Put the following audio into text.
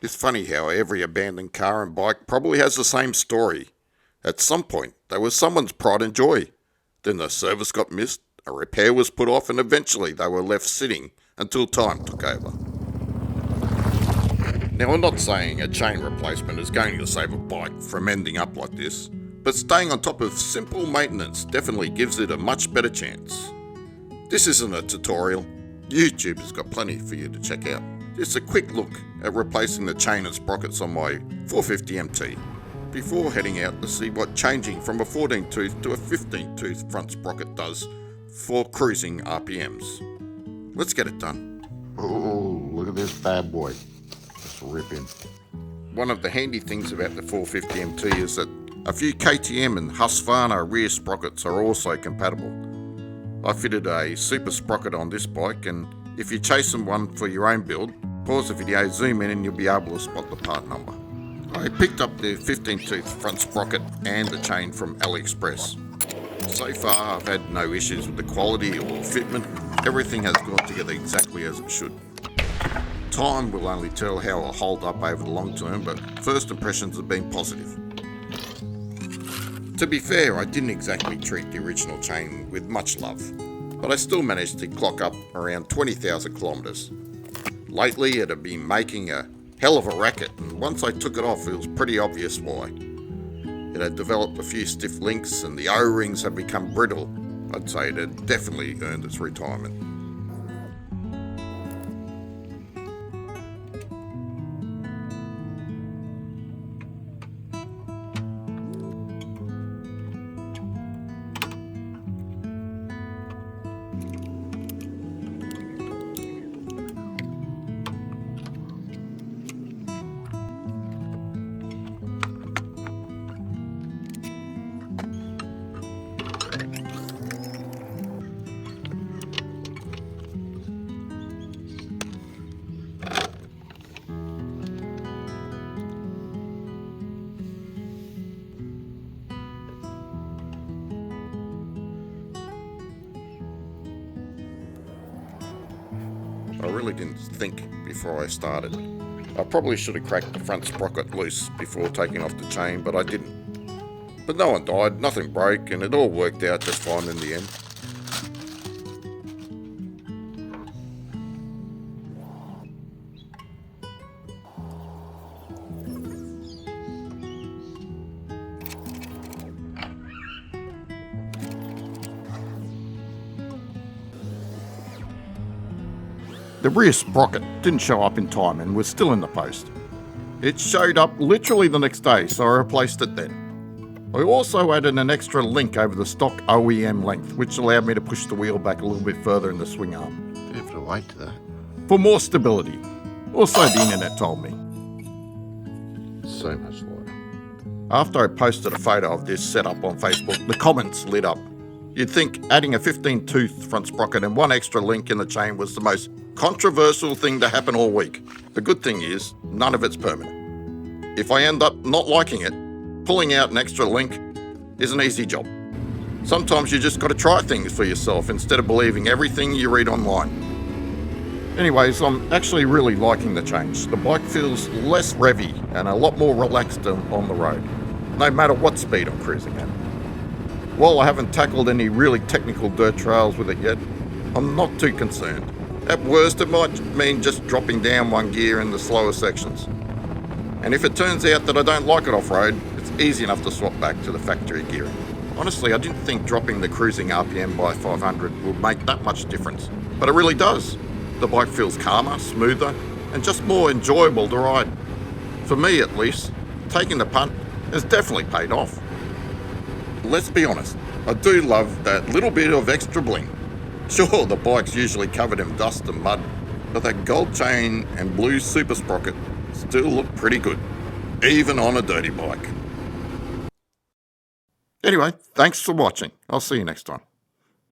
It's funny how every abandoned car and bike probably has the same story. At some point, they were someone's pride and joy. Then the service got missed, a repair was put off, and eventually they were left sitting until time took over. Now, I'm not saying a chain replacement is going to save a bike from ending up like this, but staying on top of simple maintenance definitely gives it a much better chance. This isn't a tutorial. YouTube has got plenty for you to check out. Just a quick look at replacing the chain and sprockets on my 450MT before heading out to see what changing from a 14-tooth to a 15-tooth front sprocket does for cruising RPMs. Let's get it done. Oh, look at this bad boy. Just ripping. One of the handy things about the 450MT is that a few KTM and Husqvarna rear sprockets are also compatible. I fitted a SuperSprox on this bike, and if you're chasing one for your own build, pause the video, zoom in, and you'll be able to spot the part number. I picked up the 15-tooth front sprocket and the chain from AliExpress. So far, I've had no issues with the quality or fitment. Everything has gone together exactly as it should. Time will only tell how I'll hold up over the long term, but first impressions have been positive. To be fair, I didn't exactly treat the original chain with much love, but I still managed to clock up around 20,000 kilometres. Lately, it had been making a hell of a racket, and once I took it off, it was pretty obvious why. It had developed a few stiff links, and the O-rings had become brittle. I'd say it had definitely earned its retirement. I really didn't think before I started. I probably should have cracked the front sprocket loose before taking off the chain, but I didn't. But no one died, nothing broke, and it all worked out just fine in the end. The rear sprocket didn't show up in time and was still in the post. It showed up literally the next day, so I replaced it then. I also added an extra link over the stock OEM length, which allowed me to push the wheel back a little bit further in the swing arm. Bit of a weight to that. For more stability. Also, the internet told me. So much lighter. After I posted a photo of this setup on Facebook, the comments lit up. You'd think adding a 15-tooth front sprocket and one extra link in the chain was the most controversial thing to happen all week. The good thing is, none of it's permanent. If I end up not liking it, pulling out an extra link is an easy job. Sometimes you just got to try things for yourself instead of believing everything you read online. Anyways, I'm actually really liking the change. The bike feels less revvy and a lot more relaxed on the road, no matter what speed I'm cruising at. While I haven't tackled any really technical dirt trails with it yet, I'm not too concerned. At worst, it might mean just dropping down one gear in the slower sections. And if it turns out that I don't like it off-road, it's easy enough to swap back to the factory gearing. Honestly, I didn't think dropping the cruising RPM by 500 would make that much difference, but it really does. The bike feels calmer, smoother, and just more enjoyable to ride. For me at least, taking the punt has definitely paid off. Let's be honest, I do love that little bit of extra bling. Sure, the bike's usually covered in dust and mud, but that gold chain and blue super sprocket still look pretty good, even on a dirty bike. Anyway, thanks for watching. I'll see you next time.